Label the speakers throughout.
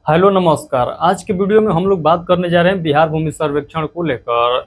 Speaker 1: Hello नमस्कार। आज के वीडियो में हम लोग बात करने जा रहे हैं बिहार भूमि सर्वेक्षण को लेकर।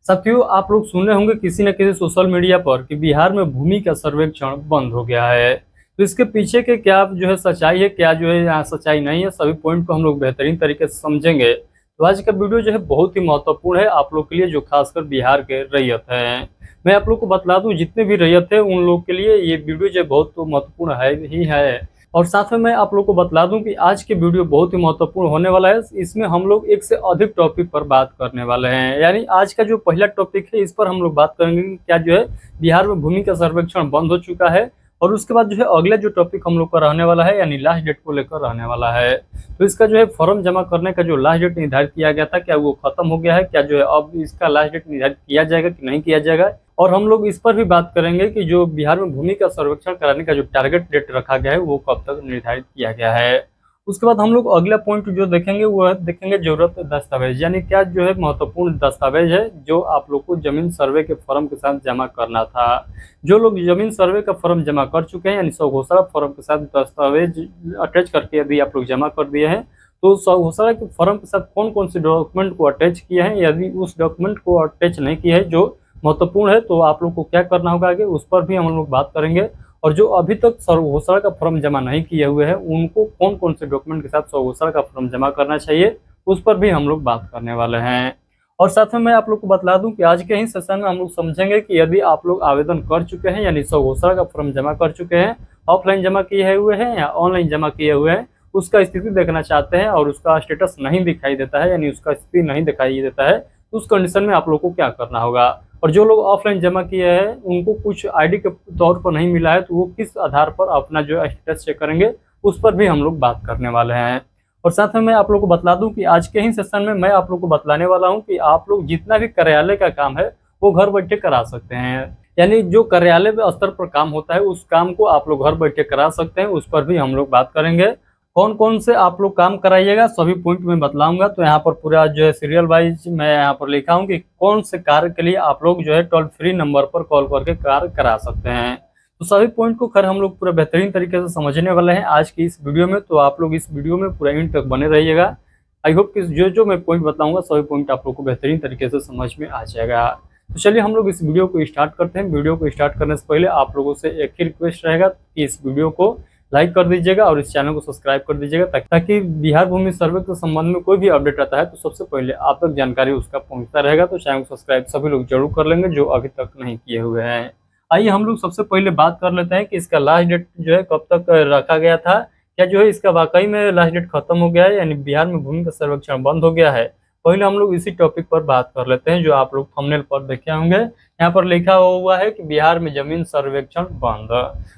Speaker 1: साथियों, आप लोग सुने होंगे किसी न किसी सोशल मीडिया पर कि बिहार में भूमि का सर्वेक्षण बंद हो गया है। तो इसके पीछे के क्या जो है सच्चाई है, क्या जो है यहाँ सच्चाई नहीं है, सभी पॉइंट को हम लोग बेहतरीन तरीके से समझेंगे। तो आज का वीडियो जो है बहुत ही महत्वपूर्ण है आप लोग के लिए, जो खासकर बिहार के रैयत हैं। मैं आप लोग को बतला दूं, जितने भी रैयत है उन लोग के लिए ये वीडियो जो है बहुत महत्वपूर्ण है ही है। और साथ में मैं आप लोग को बतला दूं कि आज की वीडियो बहुत ही महत्वपूर्ण होने वाला है। इसमें हम लोग एक से अधिक टॉपिक पर बात करने वाले हैं। यानी आज का जो पहला टॉपिक है इस पर हम लोग बात करेंगे कि क्या जो है बिहार में भूमि का सर्वेक्षण बंद हो चुका है। और उसके बाद जो है अगला जो टॉपिक हम लोग का रहने वाला है, यानी लास्ट डेट को लेकर रहने वाला है। तो इसका जो है फॉर्म जमा करने का जो लास्ट डेट निर्धारित किया गया था, क्या वो खत्म हो गया है, क्या जो है अब इसका लास्ट डेट निर्धारित किया जाएगा कि नहीं किया जाएगा। और हम लोग इस पर भी बात करेंगे कि जो बिहार में भूमि का सर्वेक्षण कराने का जो टारगेट डेट रखा गया है वो कब तक निर्धारित किया गया है। उसके बाद हम लोग अगला पॉइंट जो देखेंगे वो है देखेंगे जरूरत दस्तावेज, यानी क्या जो है महत्वपूर्ण दस्तावेज है जो आप लोग को जमीन सर्वे के फॉर्म के साथ जमा करना था। जो लोग जमीन सर्वे का फॉर्म जमा कर चुके हैं, यानी स्वघोषणा फॉर्म के साथ दस्तावेज अटैच करके यदि आप लोग जमा कर दिए हैं, तो स्वघोषणा के फॉर्म के साथ कौन कौन से डॉक्यूमेंट को अटैच किए हैं, यदि उस डॉक्यूमेंट को अटैच नहीं किया है जो महत्वपूर्ण है, तो आप लोग को क्या करना होगा आगे, उस पर भी हम लोग बात करेंगे। और जो अभी तक स्वघोषणा का फॉर्म जमा नहीं किए हुए हैं उनको कौन कौन से डॉक्यूमेंट के साथ स्वघोषणा का फॉर्म जमा करना चाहिए, उस पर भी हम लोग बात करने वाले हैं। और साथ में मैं आप लोग को बतला दूं कि आज के ही सेशन में हम लोग समझेंगे कि यदि आप लोग आवेदन कर चुके हैं, यानी स्वघोषणा का फॉर्म जमा कर चुके हैं, ऑफलाइन जमा किए हुए हैं या ऑनलाइन जमा किए हुए हैं, उसका स्थिति देखना चाहते हैं और उसका स्टेटस नहीं दिखाई देता है, यानी उसका स्थिति नहीं दिखाई देता है, तो उस कंडीशन में आप लोग को क्या करना होगा। और जो लोग ऑफलाइन जमा किए हैं उनको कुछ आईडी के तौर पर नहीं मिला है, तो वो किस आधार पर अपना जो स्टेटस चेक करेंगे, उस पर भी हम लोग बात करने वाले हैं। और साथ में मैं आप लोग को बतला दूं कि आज के ही सेशन में मैं आप लोग को बतलाने वाला हूं कि आप लोग जितना भी कार्यालय का काम है वो घर बैठे करा सकते हैं। यानी जो कार्यालय स्तर पर काम होता है उस काम को आप लोग घर बैठे करा सकते हैं, उस पर भी हम लोग बात करेंगे। कौन कौन से आप लोग काम कराइएगा सभी पॉइंट में बतलाऊंगा। तो यहाँ पर पूरा जो है सीरियल वाइज मैं यहाँ पर लिखा हूँ कि कौन से कार्य के लिए आप लोग जो है टोल फ्री नंबर पर कॉल करके कार्य करा सकते हैं। तो सभी पॉइंट को खैर हम लोग पूरा बेहतरीन तरीके से समझने वाले हैं आज की इस वीडियो में। तो आप लोग इस वीडियो में पूरा एंड तक बने रहिएगा। आई होप कि जो जो मैं पॉइंट बताऊंगा सभी पॉइंट आप लोग को बेहतरीन तरीके से समझ में आ जाएगा। तो चलिए हम लोग इस वीडियो को स्टार्ट करते हैं। वीडियो को स्टार्ट करने से पहले आप लोगों से एक ही रिक्वेस्ट रहेगा कि इस वीडियो को लाइक कर दीजिएगा और इस चैनल को सब्सक्राइब कर दीजिएगा, ताकि बिहार भूमि सर्वे के संबंध में कोई भी अपडेट आता है तो सबसे पहले आप तक जानकारी उसका पहुंचता रहेगा। तो चैनल को सब्सक्राइब सभी लोग जरूर कर लेंगे जो अभी तक नहीं किए हुए हैं। आइए हम लोग सबसे पहले बात कर लेते हैं कि इसका लास्ट डेट जो है कब तक रखा गया था। क्या जो है इसका वाकई में लास्ट डेट खत्म हो गया है, यानी बिहार में भूमि का सर्वेक्षण बंद हो गया है। पहले हम लोग इसी टॉपिक पर बात कर लेते हैं जो आप लोग थंबनेल पर देखे होंगे। यहाँ पर लिखा हुआ है कि बिहार में जमीन सर्वेक्षण बंद।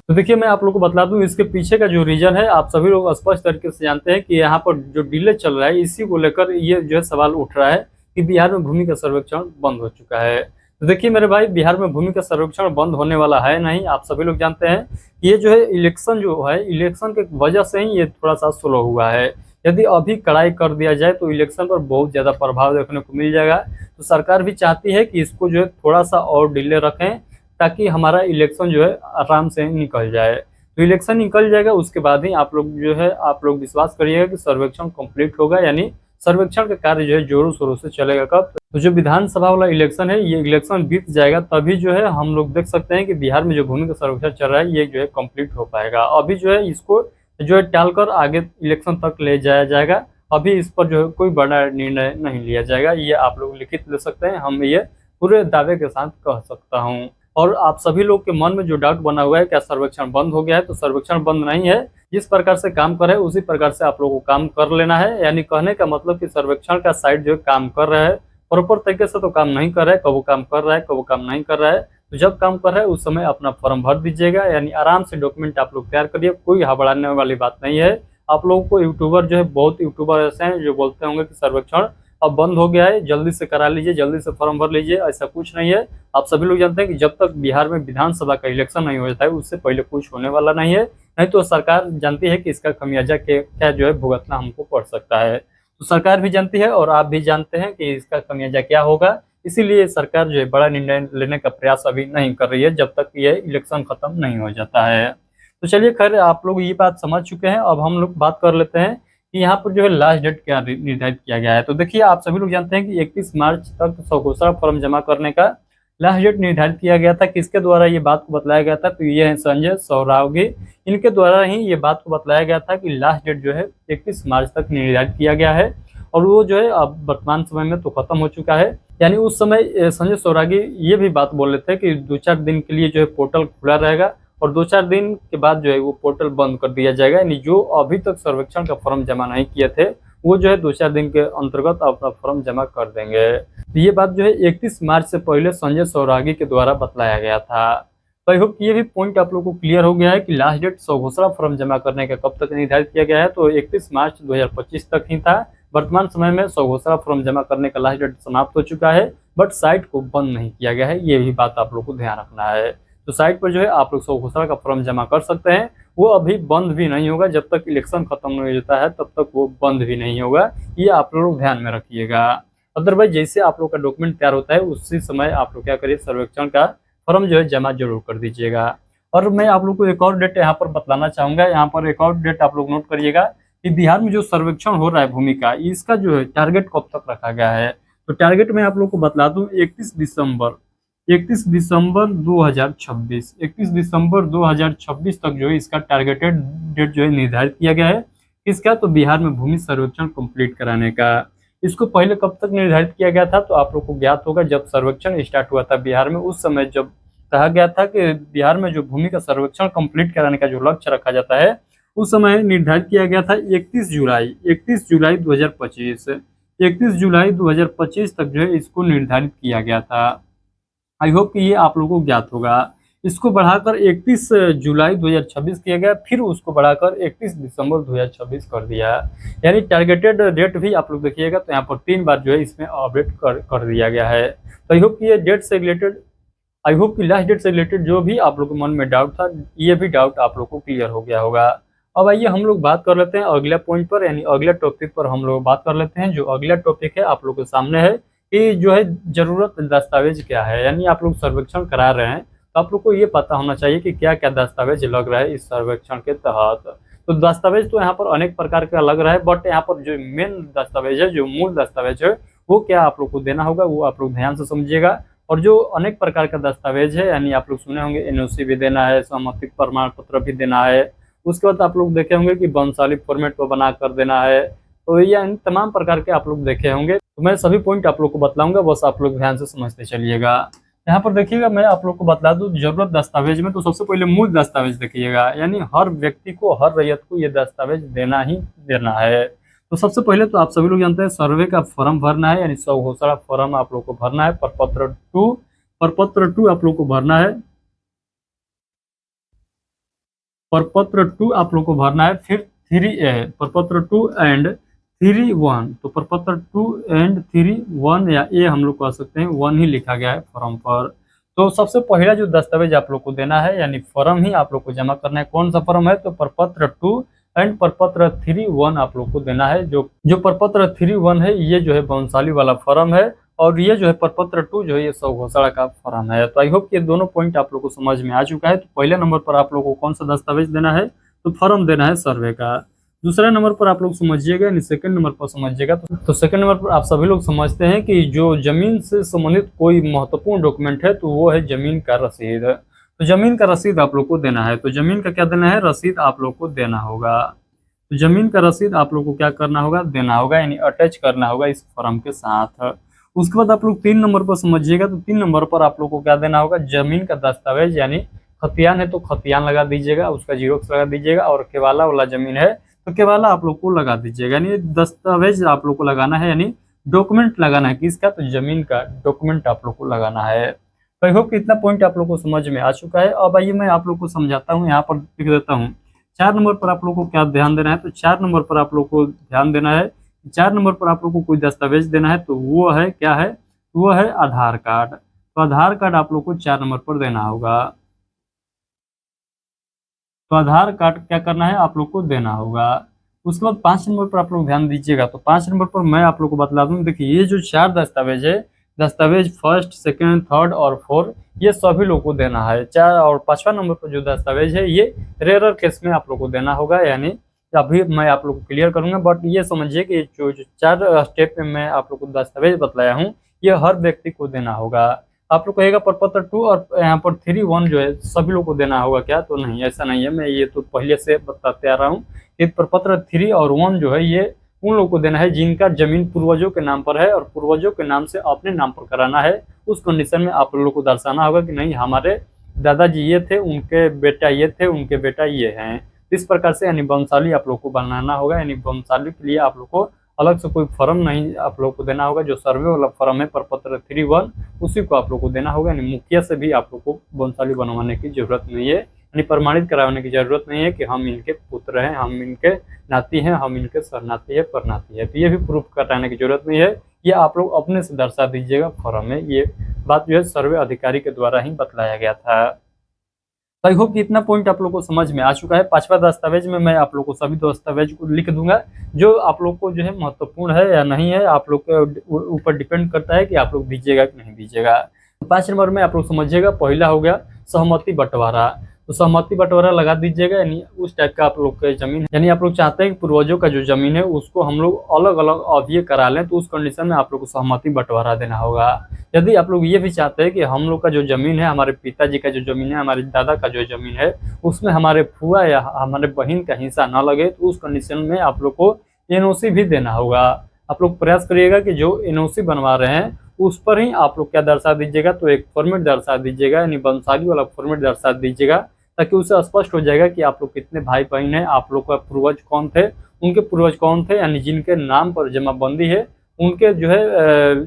Speaker 1: तो देखिए मैं आप लोग को बतला दूं, इसके पीछे का जो रीजन है आप सभी लोग स्पष्ट तरीके से जानते हैं कि यहाँ पर जो डिले चल रहा है इसी को लेकर ये जो है सवाल उठ रहा है कि बिहार में भूमि का सर्वेक्षण बंद हो चुका है। तो देखिए मेरे भाई, बिहार में भूमि का सर्वेक्षण बंद होने वाला है नहीं। आप सभी लोग जानते हैं ये जो है इलेक्शन जो है, इलेक्शन के वजह से ही ये थोड़ा सा स्लो हुआ है। यदि अभी कड़ाई कर दिया जाए तो इलेक्शन पर बहुत ज़्यादा प्रभाव देखने को मिल जाएगा। तो सरकार भी चाहती है कि इसको जो है थोड़ा सा और डिले रखें, ताकि हमारा इलेक्शन जो है आराम से निकल जाए। तो इलेक्शन निकल जाएगा उसके बाद ही आप लोग जो है आप लोग विश्वास करिएगा कि सर्वेक्षण कंप्लीट होगा, यानी सर्वेक्षण का कार्य जो है जोरों शोरों से चलेगा। कब तो जो विधानसभा वाला इलेक्शन है ये इलेक्शन बीत जाएगा तभी जो है हम लोग देख सकते हैं कि बिहार में जो भूमि का सर्वेक्षण चल रहा है ये जो है कंप्लीट हो पाएगा। अभी जो है इसको जो है टालकर आगे इलेक्शन तक ले जाया जाएगा। अभी इस पर जो है कोई बड़ा निर्णय नहीं लिया जाएगा, ये आप लोग लिखित ले सकते हैं, हम ये पूरे दावे के साथ कह सकता हूँ। और आप सभी लोग के मन में जो डाउट बना हुआ है क्या सर्वेक्षण बंद हो गया है, तो सर्वेक्षण बंद नहीं है। जिस प्रकार से काम कर रहे हैं उसी प्रकार से आप लोगों को काम कर लेना है। यानी कहने का मतलब कि सर्वेक्षण का साइट जो है काम कर रहा है, प्रॉपर तरीके से तो काम नहीं कर रहा है, कब काम कर रहा है कब काम नहीं कर रहा है। तो जब काम कर रहा है उस समय अपना फॉर्म भर दीजिएगा, यानी आराम से डॉक्यूमेंट आप लोग तैयार करिए, कोई घबराने वाली बात नहीं है। आप लोगों को यूट्यूबर जो है, बहुत यूट्यूबर ऐसे हैं जो बोलते होंगे कि सर्वेक्षण अब बंद हो गया है, जल्दी से करा लीजिए, जल्दी से फॉर्म भर लीजिए, ऐसा कुछ नहीं है। आप सभी लोग जानते हैं कि जब तक बिहार में विधानसभा का इलेक्शन नहीं हो जाता है उससे पहले कुछ होने वाला नहीं है। नहीं तो सरकार जानती है कि इसका खमियाजा क्या जो है भुगतना हमको पड़ सकता है। तो सरकार भी जानती है और आप भी जानते हैं कि इसका खमियाजा क्या होगा। इसीलिए सरकार जो है बड़ा निर्णय लेने का प्रयास अभी नहीं कर रही है जब तक ये इलेक्शन खत्म नहीं हो जाता है। तो चलिए खैर, आप लोग ये बात समझ चुके हैं। अब हम लोग बात कर लेते हैं कि यहाँ पर जो है लास्ट डेट क्या निर्धारित किया गया है। तो देखिए, आप सभी लोग जानते हैं कि 31 मार्च तक स्वघोषणा फॉर्म जमा करने का लास्ट डेट निर्धारित किया गया था। किसके द्वारा ये बात को बतलाया गया था? तो ये है संजय सौरावगी। इनके द्वारा ही ये बात को बतलाया गया था कि लास्ट डेट जो है 31 मार्च तक निर्धारित किया गया है, और वो जो है अब वर्तमान समय में तो खत्म हो चुका है। यानी उस समय संजय सौरागी ये भी बात बोल रहे थे कि 2-4 दिन के लिए जो है पोर्टल खुला रहेगा, और 2-4 दिन के बाद जो है वो पोर्टल बंद कर दिया जाएगा। यानी जो अभी तक सर्वेक्षण का फॉर्म जमा नहीं किए थे, वो जो है 2-4 दिन के अंतर्गत अपना फॉर्म जमा कर देंगे। तो ये बात जो है 31 मार्च से पहले संजय सौरागी के द्वारा बतलाया गया था। तो आई होप ये भी पॉइंट आप लोगों को क्लियर हो गया है कि लास्ट डेट स्वघोषणा फॉर्म जमा करने का कब तक निर्धारित किया गया है। तो 31 मार्च 2025 तक ही था। वर्तमान समय में स्वघोषणा फॉर्म जमा करने का लास्ट डेट समाप्त हो चुका है, बट साइट को बंद नहीं किया गया है। ये भी बात आप लोग को ध्यान रखना है। तो साइट पर जो है आप लोग स्वघोषणा का फॉर्म जमा कर सकते हैं। वो अभी बंद भी नहीं होगा, जब तक इलेक्शन खत्म नहीं हो जाता है तब तक वो बंद भी नहीं होगा। ये आप लोग ध्यान में रखिएगा। अदरवाइज जैसे आप लोग का डॉक्यूमेंट तैयार होता है उसी समय आप लोग क्या करिए, सर्वेक्षण का फॉर्म जो है जमा जरूर कर दीजिएगा। और मैं आप लोग को एक और डेट यहाँ पर बतलाना चाहूँगा। यहाँ पर एक और डेट आप लोग नोट करिएगा कि बिहार में जो सर्वेक्षण हो रहा है भूमि का, इसका जो है टारगेट कब तक रखा गया है। तो टारगेट मैं आप लोग को बतला दूं, 31 दिसंबर 2026, 31 दिसंबर 2026 तक जो है इसका टारगेटेड डेट जो है निर्धारित किया गया है। किसका? तो बिहार में भूमि सर्वेक्षण कंप्लीट कराने का। इसको पहले कब तक निर्धारित किया गया था? तो आप लोग को ज्ञात होगा, जब सर्वेक्षण स्टार्ट हुआ था बिहार में, उस समय जब कहा गया था कि बिहार में जो भूमि का सर्वेक्षण कंप्लीट कराने का जो लक्ष्य रखा जाता है, उस समय निर्धारित किया गया था 31 जुलाई 2025, 31 जुलाई 2025 तक जो है इसको निर्धारित किया गया था। आई होप कि ये आप लोगों को ज्ञात होगा। इसको बढ़ाकर 31 जुलाई 2026 किया गया, फिर उसको बढ़ाकर 31 दिसंबर 2026 कर दिया। यानी टारगेटेड डेट भी आप लोग देखिएगा तो यहाँ पर 3 बार जो है इसमें अपडेट कर दिया गया है। तो आई होप कि ये डेट से रिलेटेड, आई होप कि लास्ट डेट से रिलेटेड जो भी आप लोग के मन में डाउट था, ये भी डाउट आप लोग को क्लियर हो गया होगा। अब आइए हम लोग बात कर लेते हैं अगला पॉइंट पर, यानी अगला टॉपिक पर हम लोग बात कर लेते हैं। जो अगला टॉपिक है आप लोग के सामने है कि जो है जरूरत दस्तावेज क्या है। यानी आप लोग सर्वेक्षण करा रहे हैं तो आप लोग को ये पता होना चाहिए कि क्या क्या दस्तावेज लग रहा है इस सर्वेक्षण के तहत। तो दस्तावेज तो यहाँ पर अनेक प्रकार का लग रहा है, बट यहाँ पर जो मेन दस्तावेज है, जो मूल दस्तावेज है, वो क्या आप लोग को देना होगा, वो आप लोग ध्यान से समझिएगा। और जो अनेक प्रकार का दस्तावेज है, यानी आप लोग सुने होंगे एनओसी भी देना है, सहमति प्रमाण पत्र भी देना है, उसके बाद आप लोग देखे होंगे कि वंशावली फॉर्मेट पर बना कर देना है। तो ये इन तमाम प्रकार के आप लोग देखे होंगे। तो मैं सभी पॉइंट आप लोग को बतलाऊंगा, बस आप लोग ध्यान से समझते चलिएगा। यहाँ पर देखिएगा, मैं आप लोग को बतला दूं जरूरत दस्तावेज में, तो सबसे पहले मूल दस्तावेज देखिएगा। यानी हर व्यक्ति को, हर रैयत को ये दस्तावेज देना ही देना है। तो सबसे पहले तो आप सभी लोग जानते हैं सर्वे का फॉर्म भरना है, यानी स्वघोषणा फॉर्म आप लोग को भरना है। प्रपत्र 2 आप लोग को भरना है। प्रपत्र 2 आप लोग को भरना है। फिर 3A है, प्रपत्र 2 एंड 3(1). तो प्रपत्र 2 एंड 3(1) या ए हम लोग कह सकते हैं, 1 ही लिखा गया है फॉर्म पर। तो सबसे पहला जो दस्तावेज आप लोग को देना है, यानी फॉर्म ही आप लोग को जमा करना है। कौन सा फॉर्म है? तो प्रपत्र 2 एंड प्रपत्र 3(1) आप लोग को देना है। जो प्रपत्र 3(1) है, ये जो है वंशावली वाला फॉर्म है, और ये जो है प्रपत्र 2 जो है ये स्वघोषणा का फॉर्म है। तो आई होप ये दोनों पॉइंट आप लोग को समझ में आ चुका है। तो पहले नंबर पर आप लोग को कौन सा दस्तावेज देना है? तो फॉर्म देना है सर्वे का। दूसरा नंबर पर आप लोग समझिएगा, यानी सेकंड नंबर पर समझिएगा। तो सेकंड नंबर पर आप सभी लोग समझते हैं कि जो जमीन से संबंधित कोई महत्वपूर्ण डॉक्यूमेंट है, तो वो है जमीन का रसीद। तो जमीन का रसीद आप लोग को देना है। तो जमीन का क्या देना है? रसीद आप लोग को देना होगा। तो जमीन का रसीद आप लोग को क्या करना होगा? देना होगा, यानी अटैच करना होगा इस फॉर्म के साथ। उसके बाद आप लोग 3 नंबर पर समझिएगा। तो 3 नंबर पर आप लोग को क्या देना होगा? जमीन का दस्तावेज, यानी खतियान है तो खतियान लगा दीजिएगा, उसका जीरोक्स लगा दीजिएगा। और केवाला वाला जमीन है तो केवाला आप लोग को लगा दीजिएगा। यानी दस्तावेज आप लोग को लगाना है, यानी डॉक्यूमेंट लगाना है। किसका? तो जमीन का डॉक्यूमेंट आप लोग को लगाना है। तो आई होप कि इतना पॉइंट आप लोग को समझ में आ चुका है। अब आइए मैं आप लोग को समझाता हूँ, यहाँ पर लिख देता हूँ। 4 नंबर पर आप लोग को क्या ध्यान देना है? तो 4 नंबर पर आप लोग को ध्यान देना है। 4 नंबर पर आप लोग को कोई दस्तावेज देना है, तो वो है क्या है? वो है आधार कार्ड। तो आधार कार्ड आप लोग को 4 नंबर पर देना होगा। तो आधार कार्ड क्या करना है? आप लोग को देना होगा। उसके बाद 5 नंबर पर आप लोग ध्यान दीजिएगा। तो 5 नंबर पर मैं आप लोग को बतला दूं, देखिए ये जो 4 दस्तावेज है, दस्तावेज 1st, 2nd, 3rd और 4th, ये सभी लोग को देना है। 4 और 5वां नंबर पर जो दस्तावेज है, ये रेयर केस में आप लोग को देना होगा। यानी अभी मैं आप लोग को क्लियर करूंगा। बट ये समझिए कि जो जो 4 स्टेप में मैं आप लोग को दस्तावेज बतलाया हूँ, ये हर व्यक्ति को देना होगा। आप लोग कहेगा प्रपत्र 2 और यहाँ पर 3-1 जो है सभी लोग को देना होगा क्या, तो नहीं, ऐसा नहीं है। मैं ये तो पहले से बताते आ रहा हूँ कि प्रपत्र 3 और 1 जो है ये उन लोगों को देना है जिनका जमीन पूर्वजों के नाम पर है और पूर्वजों के नाम से अपने नाम पर कराना है। उस कंडीशन में आप लोगों को दर्शाना होगा कि नहीं, हमारे दादाजी ये थे, उनके बेटा ये थे, उनके बेटा ये हैं। इस प्रकार से यानी वंशावली आप लोग को बनाना होगा। यानी वंशावली के लिए आप लोग को अलग से कोई फॉर्म नहीं आप लोग को देना होगा। जो सर्वे वाला फॉर्म है प्रपत्र 3-1 उसी को आप लोग को देना होगा। यानी मुखिया से भी आप लोग को वंशावली बनवाने की जरूरत नहीं है, यानी प्रमाणित कराने की जरूरत नहीं है कि हम इनके पुत्र हैं, हम इनके नाती हैं, हम इनके सरनाती है परनाती है। तो ये भी प्रूफ कराने की जरूरत नहीं है, ये आप लोग अपने से दर्शा दीजिएगा फॉर्म में। ये बात जो है सर्वे अधिकारी के द्वारा ही बतलाया गया था। आई होप कि इतना पॉइंट आप लोग को समझ में आ चुका है। 5वां दस्तावेज में मैं आप लोग को सभी दस्तावेज को लिख दूंगा जो आप लोग को जो है महत्वपूर्ण है या नहीं है, आप लोग के ऊपर डिपेंड करता है कि आप लोग दीजिएगा कि नहीं दीजिएगा। 5 नंबर में आप लोग समझिएगा, पहला हो गया सहमति बंटवारा। तो सहमति बंटवारा लगा दीजिएगा, यानी उस टाइप का आप लोग का जमीन है, यानी आप लोग चाहते हैं कि पूर्वजों का जो जमीन है उसको हम लोग अलग अलग अवधि करा लें, तो उस कंडीशन में आप लोग को सहमति बंटवारा देना होगा। यदि आप लोग ये भी चाहते हैं कि हम लोग का जो जमीन है, हमारे पिताजी का जो जमीन है, हमारे दादा का जो जमीन है, उसमें हमारे फुआ या हमारे बहन का हिस्सा न लगे, तो उस कंडीशन में आप लोग को एनओसी भी देना होगा। आप लोग प्रयास करिएगा कि जो एनओसी बनवा रहे हैं उस पर ही आप लोग क्या दर्शा दीजिएगा, तो एक फॉर्मेट दर्शा दीजिएगा, यानी वंशावली वाला फॉर्मेट दर्शा दीजिएगा, ताकि उससे स्पष्ट हो जाएगा कि आप लोग कितने भाई बहन हैं, आप लोग का पूर्वज कौन थे, उनके पूर्वज कौन थे, यानी जिनके नाम पर जमाबंदी है उनके जो है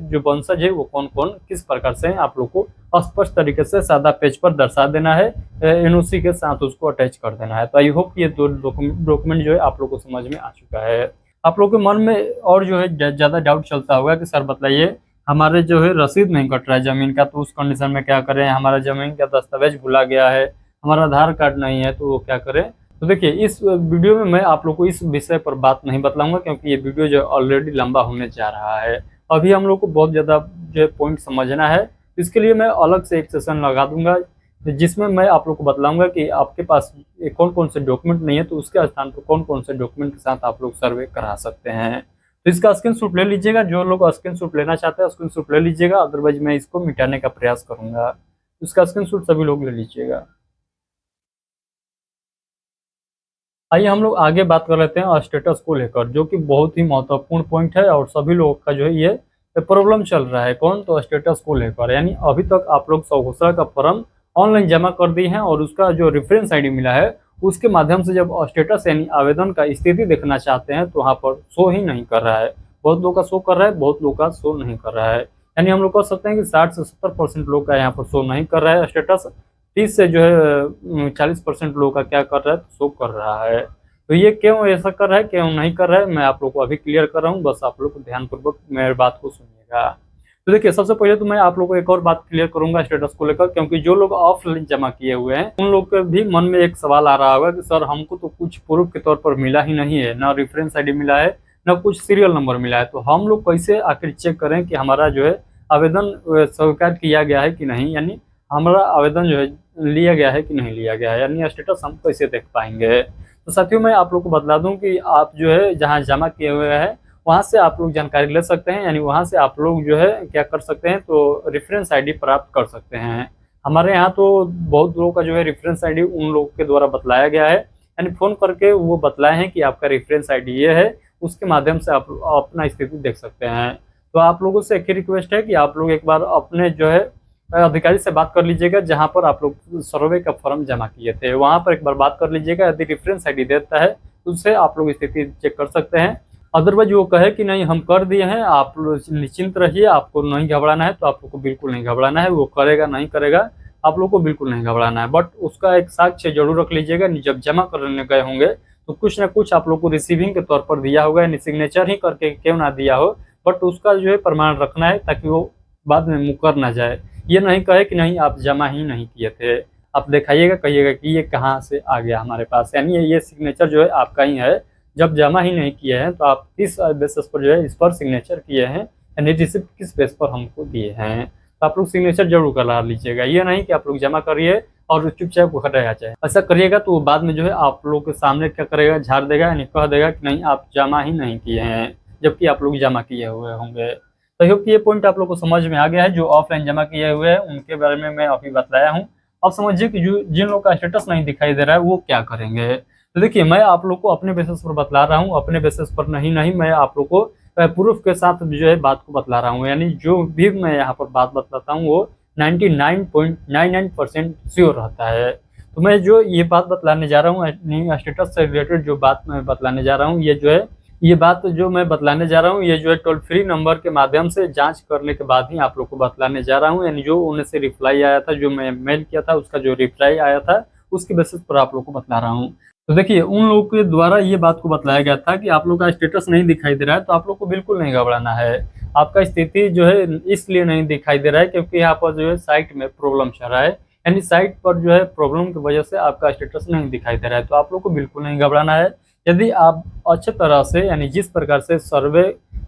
Speaker 1: जो वंशज है वो कौन कौन किस प्रकार से हैं, आप लोग को स्पष्ट तरीके से सादा पेज पर दर्शा देना है, एनओसी के साथ उसको अटैच कर देना है। तो आई होप ये 2 डॉक्यूमेंट जो है आप लोग को समझ में आ चुका है। आप लोग के मन में और जो है ज़्यादा डाउट चलता होगा कि सर बताइए हमारे जो है रसीद नहीं कट रहा है ज़मीन का, तो उस कंडीशन में क्या करें, हमारा ज़मीन का दस्तावेज भुला गया है, हमारा आधार कार्ड नहीं है, तो वो क्या करें। तो देखिए इस वीडियो में मैं आप लोग को इस विषय पर बात नहीं बतलाऊंगा, क्योंकि ये वीडियो जो ऑलरेडी लंबा होने जा रहा है। अभी हम लोग को बहुत ज़्यादा जो है पॉइंट समझना है, इसके लिए मैं अलग से एक सेशन लगा दूंगा जिसमें मैं आप लोग को बतलाऊंगा कि आपके पास कौन कौन से डॉक्यूमेंट नहीं है, तो उसके स्थान पर कौन कौन से डॉक्यूमेंट के साथ आप लोग सर्वे करा सकते हैं। तो इसका स्क्रीनशॉट ले लीजिएगा, जो लोग स्क्रीनशॉट लेना चाहते हैं स्क्रीनशॉट ले लीजिएगा, अदरवाइज मैं इसको मिटाने का प्रयास करूंगा। इसका स्क्रीनशॉट सभी लोग ले लीजिएगा। आइए हम लोग आगे बात कर लेते हैं स्टेटस को लेकर, जो कि बहुत ही महत्वपूर्ण पॉइंट है और सभी लोगों का जो है ये प्रॉब्लम चल रहा है। कौन, तो स्टेटस को लेकर, यानी अभी तक आप लोग स्वघोषणा का फॉर्म ऑनलाइन जमा कर दिए हैं और उसका जो रेफरेंस आईडी मिला है उसके माध्यम से जब स्टेटस यानी आवेदन का स्थिति देखना चाहते हैं तो वहाँ पर शो ही नहीं कर रहा है। बहुत लोग का शो कर रहा है, बहुत लोग का शो नहीं कर रहा है। यानी हम लोग कह सकते हैं कि 60 से 70% लोग का यहाँ पर शो नहीं कर रहा है स्टेटस, 30 से जो है 40% लोगों का क्या कर रहा है, तो शो कर रहा है। तो ये क्यों ऐसा कर रहा है, क्यों नहीं कर रहा है, मैं आप लोग को अभी क्लियर कर रहा हूँ, बस आप लोग को ध्यानपूर्वक मेरी बात को सुनिएगा। तो देखिए सबसे पहले तो मैं आप लोग को एक और बात क्लियर करूंगा स्टेटस को लेकर, क्योंकि जो लोग ऑफलाइन जमा किए हुए हैं उन लोग के भी मन में एक सवाल आ रहा होगा कि सर हमको तो कुछ प्रूफ के तौर पर मिला ही नहीं है, ना रेफरेंस आईडी मिला है, ना कुछ सीरियल नंबर मिला है, तो हम लोग कैसे आखिर चेक करें कि हमारा जो है आवेदन स्वीकार किया गया है कि नहीं, यानी हमारा आवेदन जो है लिया गया है कि नहीं लिया गया है, यानी स्टेटस हम कैसे देख पाएंगे। तो साथियों मैं आप लोग को बतला दूं कि आप जो है जहां जमा किए हुए हैं वहां से आप लोग जानकारी ले सकते हैं, यानी वहां से आप लोग जो है क्या कर सकते हैं, तो रेफरेंस आईडी प्राप्त कर सकते हैं। हमारे यहाँ तो बहुत लोगों का जो है रेफरेंस आईडी उन लोगों के द्वारा बतलाया गया है, यानी फ़ोन करके वो बतलाए हैं कि आपका रेफरेंस आईडी ये है, उसके माध्यम से आप अपना स्थिति देख सकते हैं। तो आप लोगों से एक ही रिक्वेस्ट है कि आप लोग एक बार अपने जो है अधिकारी से बात कर लीजिएगा, जहां पर आप लोग सर्वे का फॉर्म जमा किए थे वहां पर एक बार बात कर लीजिएगा। यदि रेफरेंस आईडी देता है तो उससे आप लोग स्थिति चेक कर सकते हैं। अदरवाइज वो कहे कि नहीं हम कर दिए हैं, आप लोग निश्चिंत रहिए, आपको नहीं घबराना है, तो आप लोग को बिल्कुल नहीं घबराना है। वो करेगा नहीं करेगा आप लोग को बिल्कुल नहीं घबराना है, बट उसका एक साक्ष्य जरूर रख लीजिएगा। जब जमा करने गए होंगे तो कुछ ना कुछ आप लोग को रिसीविंग के तौर पर दिया होगा, यानी सिग्नेचर ही करके क्यों ना दिया हो, बट उसका जो है प्रमाण रखना है ताकि वो बाद में मुकर ना जाए। ये नहीं कहे कि नहीं आप जमा ही नहीं किए थे, आप दिखाइएगा, कहिएगा कि ये कहाँ से आ गया हमारे पास, यानी ये सिग्नेचर जो है आपका ही है। जब जमा ही नहीं किए हैं तो आप किस बेसिस पर जो है इस पर सिग्नेचर किए हैं, यानी रिसिप्ट किस बेस पर हमको दिए हैं, तो आप लोग सिग्नेचर जरूर करा लीजिएगा। ये नहीं कि आप लोग जमा करिए और चुपचाप वो रह जाए। ऐसा करिएगा तो वो बाद में जो है आप लोगों के सामने क्या करेगा, झाड़ देगा, यानी कह देगा कि नहीं आप जमा ही नहीं किए हैं, जबकि आप लोग जमा किए हुए होंगे। तो आई होप कि ये पॉइंट आप लोग को समझ में आ गया है। जो ऑफलाइन जमा किए हुए हैं उनके बारे में मैं अभी बताया हूँ। अब समझिए कि जो जिन लोग का स्टेटस नहीं दिखाई दे रहा है वो क्या करेंगे। तो देखिए, मैं आप लोग को अपने बेसिस पर बतला रहा हूँ, अपने बेसिस पर नहीं मैं आप लोग को प्रूफ के साथ जो है बात को बतला रहा हूँ। यानी जो भी मैं यहाँ पर बात बतलाता हूँ वो 99.99% श्योर रहता है। तो मैं जो ये बात बतलाने जा रहा हूँ, स्टेटस से रिलेटेड जो बात मैं बतलाने जा रहा हूँ, ये बात जो मैं बतलाने जा रहा हूँ, ये जो है टोल फ्री नंबर के माध्यम से जांच करने के बाद ही आप लोग को बतलाने जा रहा हूँ। यानी जो उन्हें से रिप्लाई आया था, जो मैं मेल किया था उसका जो रिप्लाई आया था, उसके बेसिस पर आप लोग को बतला रहा हूँ। तो देखिए, उन लोगों के द्वारा ये बात को बतलाया गया था कि आप लोग का स्टेटस नहीं दिखाई दे रहा है, तो आप लोग को बिल्कुल नहीं घबराना है। आपका स्थिति जो है इसलिए नहीं दिखाई दे रहा है क्योंकि यहाँ पर जो है साइट में प्रॉब्लम चल रहा है, यानी साइट पर जो है प्रॉब्लम की वजह से आपका स्टेटस नहीं दिखाई दे रहा है। तो आप लोग को बिल्कुल नहीं घबराना है। यदि आप अच्छे तरह से, यानी जिस प्रकार से सर्वे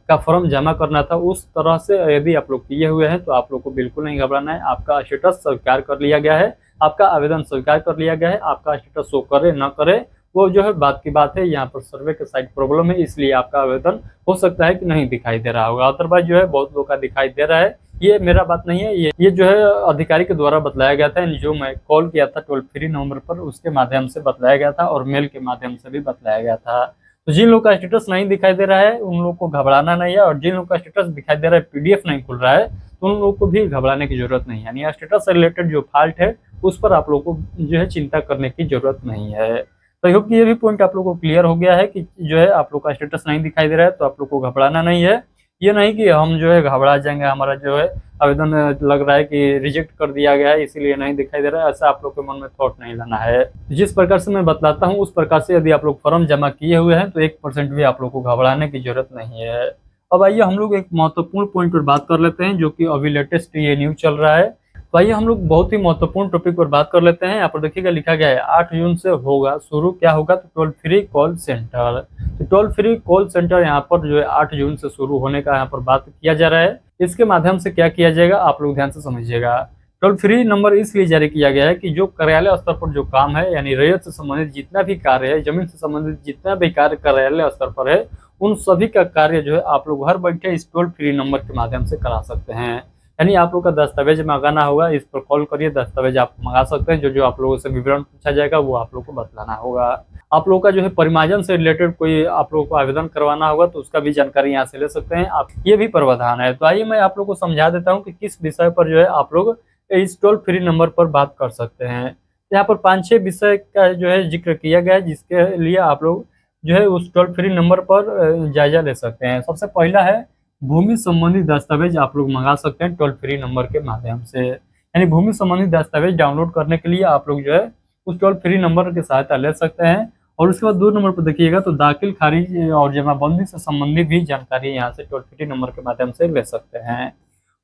Speaker 1: का फॉर्म जमा करना था उस तरह से यदि आप लोग किए हुए हैं, तो आप लोग को बिल्कुल नहीं घबराना है। आपका स्टेटस स्वीकार कर लिया गया है, आपका आवेदन स्वीकार कर लिया गया है। आपका स्टेटस शो करे न करे वो जो है बात की बात है। यहाँ पर सर्वे के साइड प्रॉब्लम है, इसलिए आपका आवेदन हो सकता है कि नहीं दिखाई दे रहा होगा। अदरवाइज जो है बहुत लोग का दिखाई दे रहा है। ये मेरा बात नहीं है, ये जो है अधिकारी के द्वारा बतलाया गया था। जो मैं कॉल किया था टोल फ्री नंबर पर, उसके माध्यम से बतलाया गया था और मेल के माध्यम से भी बतलाया गया था। तो जिन लोग का स्टेटस नहीं दिखाई दे रहा है उन लोग को घबराना नहीं है, और जिन लोग का स्टेटस दिखाई दे रहा है पीडीएफ नहीं खुल रहा है, तो उन लोग को भी घबराने की जरूरत नहीं है। यानी स्टेटस से रिलेटेड जो फॉल्ट है उस पर आप लोग को जो है चिंता करने की जरूरत नहीं है। तो आई होप कि ये भी पॉइंट आप लोग को क्लियर हो गया है कि जो है आप लोग का स्टेटस नहीं दिखाई दे रहा है तो आप लोग को घबराना नहीं है। ये नहीं कि हम जो है घबरा जाएंगे, हमारा जो है आवेदन लग रहा है कि रिजेक्ट कर दिया गया है इसीलिए नहीं दिखाई दे रहा है, ऐसा आप लोग के मन में थॉट नहीं लाना है। जिस प्रकार से मैं बतलाता हूँ उस प्रकार से यदि आप लोग फॉर्म जमा किए हुए हैं तो 1% भी आप लोग को घबराने की जरूरत नहीं है। अब आइए हम लोग एक महत्वपूर्ण पॉइंट पर बात कर लेते हैं, जो कि अभी लेटेस्ट ये न्यूज चल रहा है। तो आइए हम लोग बहुत ही महत्वपूर्ण टॉपिक पर बात कर लेते हैं। यहाँ पर देखिएगा लिखा गया है 8 जून से होगा शुरू, क्या होगा, तो टोल फ्री कॉल सेंटर। तो टोल फ्री कॉल सेंटर यहाँ पर जो है 8 जून से शुरू होने का यहाँ पर बात किया जा रहा है। इसके माध्यम से क्या किया जाएगा आप लोग ध्यान से समझिएगा। टोल फ्री नंबर इसलिए जारी किया गया है कि जो कार्यालय स्तर पर जो काम है, यानी रैयत से संबंधित जितना भी कार्य है, जमीन से संबंधित जितना भी कार्य कार्यालय स्तर पर है, उन सभी का कार्य जो है आप लोग घर बैठे इस टोल फ्री नंबर के माध्यम से करा सकते हैं। यानी आप लोग का दस्तावेज मंगाना होगा, इस पर कॉल करिए, दस्तावेज आप मंगा सकते हैं। जो आप लोगों से विवरण पूछा जाएगा वो आप लोग को बतलाना होगा। आप लोग का जो है परिमार्जन से रिलेटेड कोई आप लोग को आवेदन करवाना होगा तो उसका भी जानकारी यहाँ से ले सकते हैं आप, ये भी प्रावधान है। तो आइए मैं आप लोग को समझा देता हूँ कि किस विषय पर जो है आप लोग इस टोल फ्री नंबर पर बात कर सकते हैं। यहाँ पर 5-6 विषय का जो है जिक्र किया गया है, जिसके लिए आप लोग जो है उस टोल फ्री नंबर पर जायजा ले सकते हैं। सबसे पहला है भूमि संबंधी दस्तावेज आप लोग मंगा सकते हैं टोल फ्री नंबर के माध्यम से। यानी भूमि संबंधी दस्तावेज डाउनलोड करने के लिए आप लोग जो है उस टोल फ्री नंबर की सहायता ले सकते हैं। और उसके बाद 2 नंबर पर देखिएगा तो दाखिल खारिज और जमाबंदी से संबंधित भी जानकारी यहाँ से टोल फ्री नंबर के माध्यम से ले सकते हैं।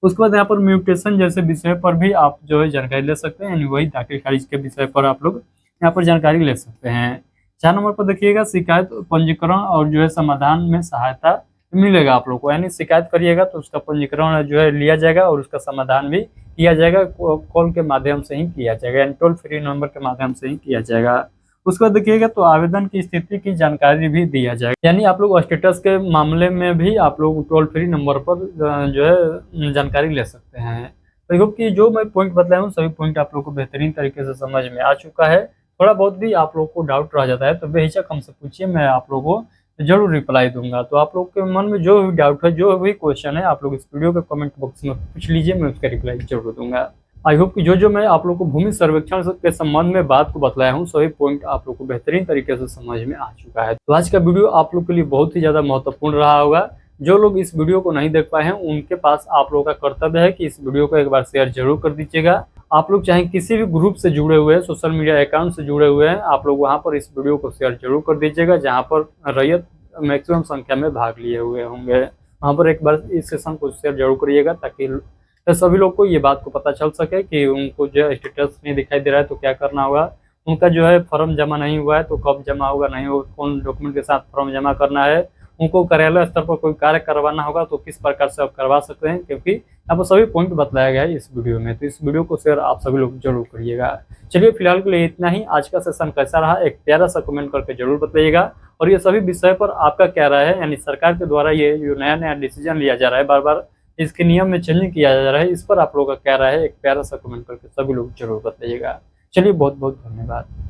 Speaker 1: उसके बाद यहाँ पर म्यूटेशन जैसे विषय पर भी आप जो है जानकारी ले सकते हैं, यानी वही दाखिल खारिज के विषय पर आप लोग यहाँ पर जानकारी ले सकते हैं। 4 नंबर पर देखिएगा शिकायत पंजीकरण और जो है समाधान में सहायता मिलेगा आप लोग को। यानी शिकायत करिएगा तो उसका पंजीकरण जो है लिया जाएगा और उसका समाधान भी किया जाएगा, कॉल के माध्यम से ही किया जाएगा, यानी टोल फ्री नंबर के माध्यम से ही किया जाएगा। उसके बाद देखिएगा तो आवेदन की स्थिति की जानकारी भी दिया जाएगा। यानी आप लोग स्टेटस के मामले में भी आप लोग टोल फ्री नंबर पर जो है जानकारी ले सकते हैं। तो होप कि जो मैं पॉइंट बतलाया हूँ सभी पॉइंट आप लोग को बेहतरीन तरीके से समझ में आ चुका है। थोड़ा बहुत भी आप लोग को डाउट रह जाता है तो बेहिचक हमसे पूछिए, मैं आप लोगों को जरूर रिप्लाई दूंगा। तो आप लोग के मन में जो भी डाउट है, जो भी क्वेश्चन है, आप लोग इस वीडियो के कमेंट बॉक्स में पूछ लीजिए, मैं उसका रिप्लाई जरूर दूंगा। आई होप कि जो मैं आप लोग को भूमि सर्वेक्षण के संबंध में बात को बतलाया हूँ सभी पॉइंट आप लोग को बेहतरीन तरीके से समझ में आ चुका है। तो आज का वीडियो आप लोग के लिए बहुत ही ज़्यादा महत्वपूर्ण रहा होगा। जो लोग इस वीडियो को नहीं देख पाए हैं उनके पास आप लोगों का कर्तव्य है कि इस वीडियो को एक बार शेयर जरूर कर दीजिएगा। आप लोग चाहे किसी भी ग्रुप से जुड़े हुए हैं, सोशल मीडिया अकाउंट से जुड़े हुए हैं, आप लोग वहाँ पर इस वीडियो को शेयर जरूर कर दीजिएगा। जहाँ पर रैयत मैक्सिमम संख्या में भाग लिए हुए होंगे वहाँ पर एक बार इस सेशन को शेयर जरूर करिएगा, ताकि सभी लोग को ये बात को पता चल सके कि उनको जो स्टेटस नहीं दिखाई दे रहा है तो क्या करना होगा, उनका जो है फॉर्म जमा नहीं हुआ है तो कब जमा होगा, नहीं होगा, कौन डॉक्यूमेंट के साथ फॉर्म जमा करना है, उनको कार्यालय स्तर पर कोई कार्य करवाना होगा तो किस प्रकार से आप करवा सकते हैं, क्योंकि यहाँ पर सभी पॉइंट बताया गया है इस वीडियो में। तो इस वीडियो को शेयर आप सभी लोग जरूर करिएगा। चलिए फिलहाल के लिए इतना ही। आज का सेशन कैसा रहा एक प्यारा सा कमेंट करके जरूर बताइएगा। और ये सभी विषय पर आपका क्या राय है, यानी सरकार के द्वारा ये जो नया नया डिसीजन लिया जा रहा है, बार बार इसके नियम में चेंजिंग किया जा रहा है, इस पर आप लोगों का क्या राय है एक प्यारा सा कमेंट करके सभी लोग जरूर बताइएगा। चलिए बहुत बहुत धन्यवाद।